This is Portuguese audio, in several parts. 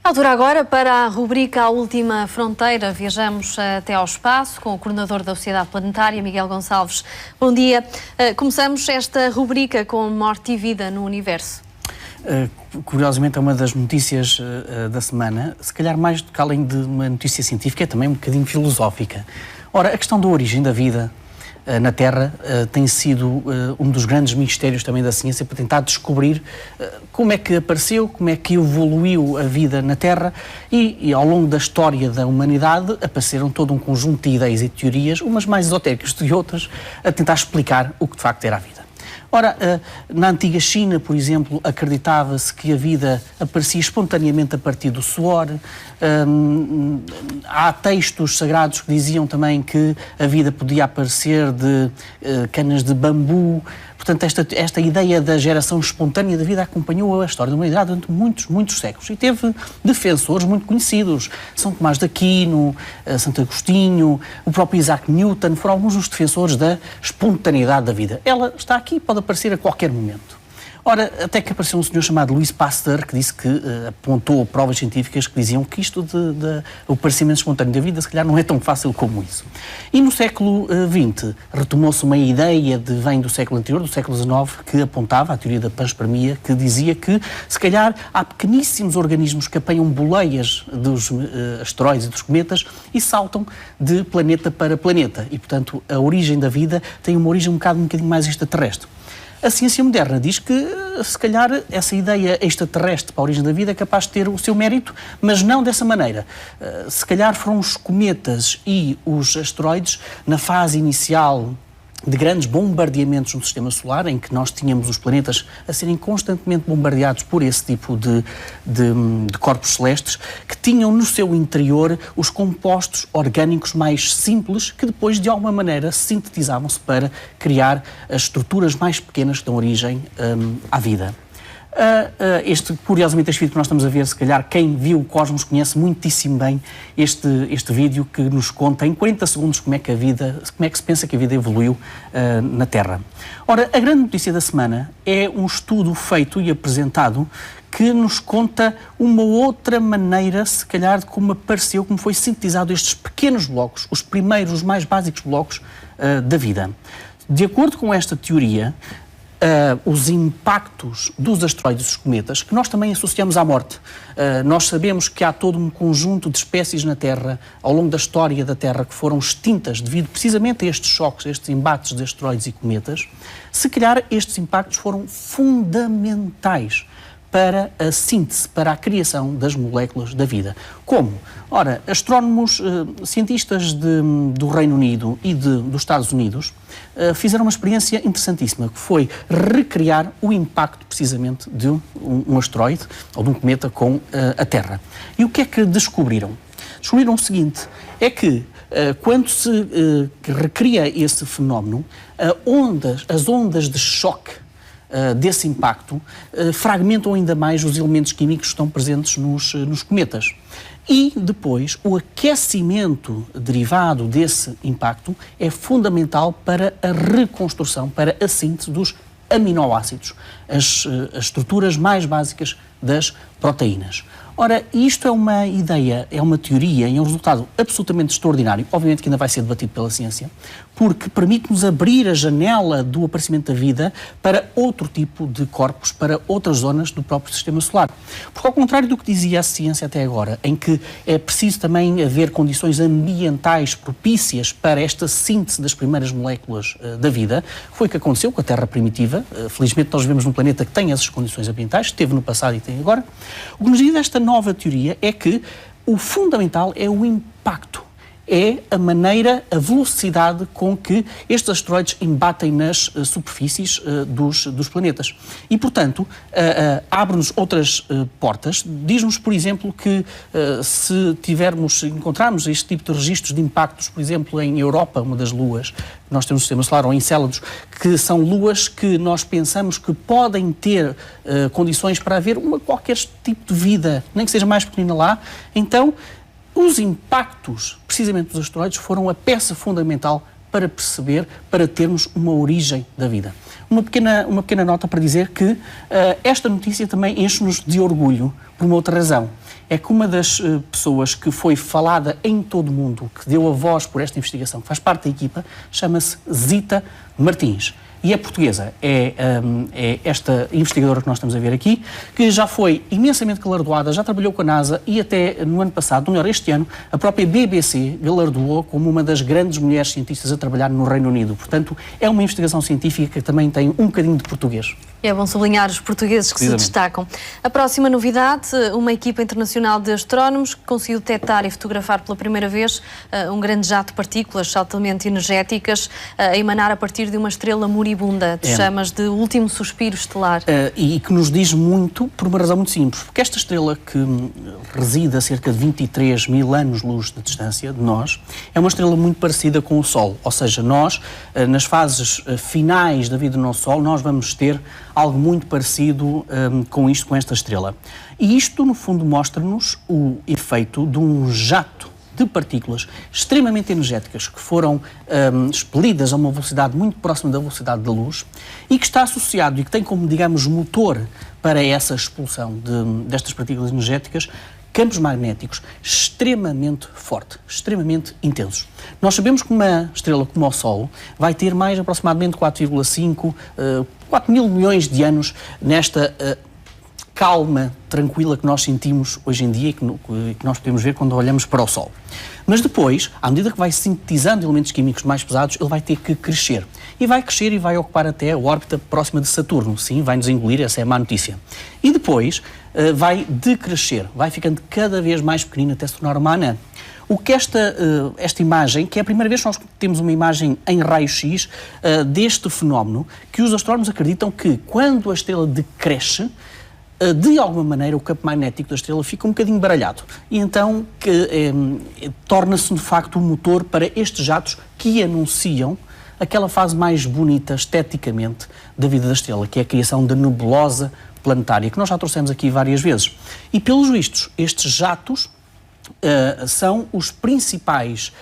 Altura agora para a rubrica A Última Fronteira. Viajamos até ao espaço com o coordenador da Sociedade Planetária, Miguel Gonçalves. Bom dia. Começamos esta rubrica com morte e vida no universo. Curiosamente é uma das notícias da semana, se calhar mais do que além de uma notícia científica, é também um bocadinho filosófica. Ora, a questão da origem da vida na Terra tem sido um dos grandes mistérios também da ciência para tentar descobrir como é que apareceu, como é que evoluiu a vida na Terra e ao longo da história da humanidade apareceram todo um conjunto de ideias e teorias, umas mais esotéricas do que outras, a tentar explicar o que de facto era a vida. Ora, na antiga China, por exemplo, acreditava-se que a vida aparecia espontaneamente a partir do suor. Há textos sagrados que diziam também que a vida podia aparecer de canas de bambu. Portanto, esta ideia da geração espontânea da vida acompanhou a história da humanidade durante muitos séculos. E teve defensores muito conhecidos. São Tomás de Aquino, Santo Agostinho, o próprio Isaac Newton, foram alguns dos defensores da espontaneidade da vida. Ela está aqui, pode aparecer a qualquer momento. Ora, até que apareceu um senhor chamado Louis Pasteur, que disse que apontou provas científicas que diziam que isto o aparecimento espontâneo da vida, se calhar, não é tão fácil como isso. E no século XX retomou-se uma ideia vem do século anterior, do século XIX, que apontava a teoria da panspermia, que dizia que, se calhar, há pequeníssimos organismos que apanham boleias dos asteroides e dos cometas e saltam de planeta para planeta. E, portanto, a origem da vida tem uma origem um bocadinho mais extraterrestre. A ciência moderna diz que, se calhar, essa ideia extraterrestre para a origem da vida é capaz de ter o seu mérito, mas não dessa maneira. Se calhar foram os cometas e os asteroides, na fase inicial de grandes bombardeamentos no sistema solar, em que nós tínhamos os planetas a serem constantemente bombardeados por esse tipo de corpos celestes, que tinham no seu interior os compostos orgânicos mais simples, que depois, de alguma maneira, sintetizavam-se para criar as estruturas mais pequenas que dão origem à vida. Curiosamente, este vídeo que nós estamos a ver, se calhar quem viu o Cosmos conhece muitíssimo bem este vídeo que nos conta em 40 segundos como é que se pensa que a vida evoluiu na Terra. Ora, a grande notícia da semana é um estudo feito e apresentado que nos conta uma outra maneira, se calhar, de como apareceu, como foi sintetizado estes pequenos blocos, os primeiros, os mais básicos blocos da vida. De acordo com esta teoria, os impactos dos asteroides e dos cometas, que nós também associamos à morte. Nós sabemos que há todo um conjunto de espécies na Terra, ao longo da história da Terra, que foram extintas devido precisamente a estes choques, a estes embates de asteroides e cometas. Se calhar estes impactos foram fundamentais para a síntese, para a criação das moléculas da vida. Como? Ora, astrónomos, cientistas do Reino Unido e dos Estados Unidos fizeram uma experiência interessantíssima, que foi recriar o impacto, precisamente, de um asteroide ou de um cometa com a Terra. E o que é que descobriram? Descobriram o seguinte, é que quando se recria esse fenómeno, as ondas de choque desse impacto fragmentam ainda mais os elementos químicos que estão presentes nos cometas. E depois o aquecimento derivado desse impacto é fundamental para a reconstrução, para a síntese dos aminoácidos, as estruturas mais básicas das proteínas. Ora, isto é uma ideia, é uma teoria, é um resultado absolutamente extraordinário, obviamente que ainda vai ser debatido pela ciência, porque permite-nos abrir a janela do aparecimento da vida para outro tipo de corpos, para outras zonas do próprio sistema solar. Porque, ao contrário do que dizia a ciência até agora, em que é preciso também haver condições ambientais propícias para esta síntese das primeiras moléculas da vida, foi o que aconteceu com a Terra primitiva. Felizmente nós vivemos num planeta que tem essas condições ambientais, teve no passado e tem agora. O que nos diz esta nova teoria é que o fundamental é o impacto, é a maneira, a velocidade com que estes asteroides embatem nas superfícies dos planetas. E, portanto, abre-nos outras portas. Diz-nos, por exemplo, que se encontrarmos este tipo de registros de impactos, por exemplo, em Europa, uma das luas, nós temos um sistema solar, ou Encélados, que são luas que nós pensamos que podem ter condições para haver qualquer tipo de vida, nem que seja mais pequenina lá, então os impactos, precisamente dos asteroides, foram a peça fundamental para perceber, para termos uma origem da vida. Uma pequena nota para dizer que esta notícia também enche-nos de orgulho por uma outra razão. é que uma das pessoas que foi falada em todo o mundo, que deu a voz por esta investigação, que faz parte da equipa, chama-se Zita Martins. E é portuguesa, é esta investigadora que nós estamos a ver aqui, que já foi imensamente galardoada, já trabalhou com a NASA e até no ano passado, ou melhor, este ano, a própria BBC galardoou como uma das grandes mulheres cientistas a trabalhar no Reino Unido. Portanto, é uma investigação científica que também tem um bocadinho de português. É bom sublinhar os portugueses que se destacam. A próxima novidade, uma equipa internacional de astrónomos que conseguiu detectar e fotografar pela primeira vez um grande jato de partículas altamente energéticas a emanar a partir de uma estrela moribunda, de chamas de último suspiro estelar. E que nos diz muito por uma razão muito simples, porque esta estrela que reside a cerca de 23 mil anos-luz de distância de nós, é uma estrela muito parecida com o Sol, ou seja, nós, nas fases finais da vida do nosso Sol, nós vamos ter algo muito parecido com esta estrela. E isto, no fundo, mostra-nos o efeito de um jato de partículas extremamente energéticas que foram expelidas a uma velocidade muito próxima da velocidade da luz e que está associado e que tem como, digamos, motor para essa expulsão destas partículas energéticas campos magnéticos extremamente fortes, extremamente intensos. Nós sabemos que uma estrela como o Sol vai ter mais aproximadamente 4,5, 4 mil milhões de anos nesta calma, tranquila que nós sentimos hoje em dia e que nós podemos ver quando olhamos para o Sol. Mas depois, à medida que vai sintetizando elementos químicos mais pesados, ele vai ter que crescer. E vai crescer e vai ocupar até a órbita próxima de Saturno. Sim, vai nos engolir, essa é a má notícia. E depois vai decrescer, vai ficando cada vez mais pequenino até se tornar uma anã. O que esta imagem, que é a primeira vez que nós temos uma imagem em raio-x deste fenómeno, que os astrónomos acreditam que quando a estrela decresce, de alguma maneira o campo magnético da estrela fica um bocadinho baralhado e então torna-se de facto o motor para estes jatos que anunciam aquela fase mais bonita esteticamente da vida da estrela, que é a criação da nebulosa planetária, que nós já trouxemos aqui várias vezes. E pelos vistos, estes jatos são os principais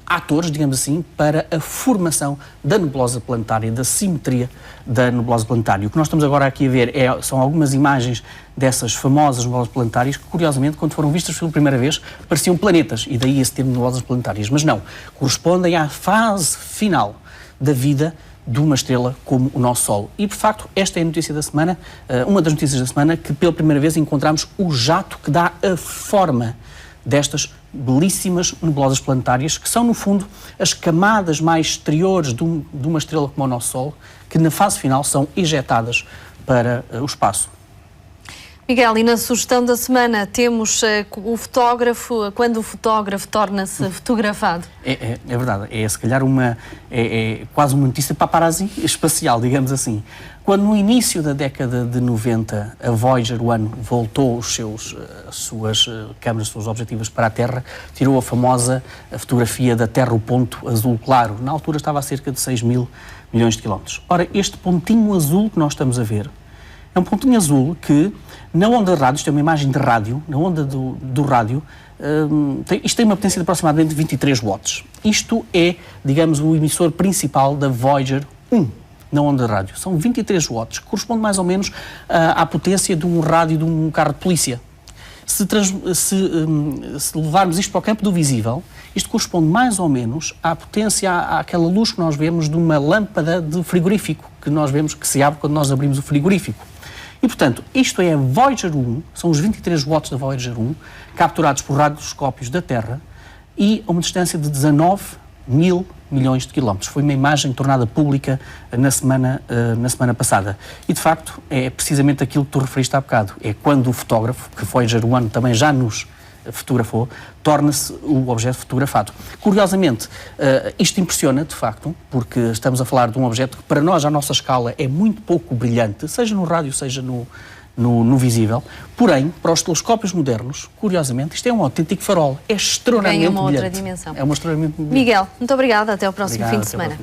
atores, digamos assim, para a formação da nebulosa planetária, da simetria da nebulosa planetária. O que nós estamos agora aqui a ver são algumas imagens dessas famosas nebulosas planetárias que, curiosamente, quando foram vistas pela primeira vez, pareciam planetas, e daí esse termo nebulosas planetárias. Mas não, correspondem à fase final da vida de uma estrela como o nosso Sol. E, de facto, esta é a notícia da semana, uma das notícias da semana, que pela primeira vez encontramos o jato que dá a forma destas belíssimas nebulosas planetárias, que são, no fundo, as camadas mais exteriores de uma estrela como o nosso Sol, que na fase final são ejetadas para o espaço. Miguel, e na sugestão da semana temos o fotógrafo, quando o fotógrafo torna-se fotografado. É verdade, é se calhar quase uma notícia paparazzi espacial, digamos assim. Quando no início da década de 90 a Voyager 1 voltou as suas câmaras, as suas objetivas para a Terra, tirou a famosa fotografia da Terra, o ponto azul claro. Na altura estava a cerca de 6 mil milhões de quilómetros. Ora, este pontinho azul que nós estamos a ver é um pontinho azul que, na onda de rádio, isto é uma imagem de rádio, na onda do rádio, isto tem uma potência de aproximadamente 23 watts. Isto é, digamos, o emissor principal da Voyager 1, na onda de rádio. São 23 watts, que corresponde mais ou menos à potência de um rádio de um carro de polícia. Se levarmos isto para o campo do visível, isto corresponde mais ou menos à potência, àquela luz que nós vemos de uma lâmpada de frigorífico, que nós vemos que se abre quando nós abrimos o frigorífico. E, portanto, isto é a Voyager 1, são os 23 watts da Voyager 1, capturados por radioscópios da Terra e a uma distância de 19 mil milhões de quilómetros. Foi uma imagem tornada pública na semana passada. E, de facto, é precisamente aquilo que tu referiste há bocado. É quando o fotógrafo, que Voyager 1 também já nos fotografou, torna-se o objeto fotografado. Curiosamente, isto impressiona, de facto, porque estamos a falar de um objeto que, para nós, à nossa escala, é muito pouco brilhante, seja no rádio, seja no visível. Porém, para os telescópios modernos, curiosamente, isto é um autêntico farol. É extremamente brilhante. Ganha uma outra dimensão. É uma extremamente brilhante. Miguel, muito obrigada. Até ao próximo fim de semana.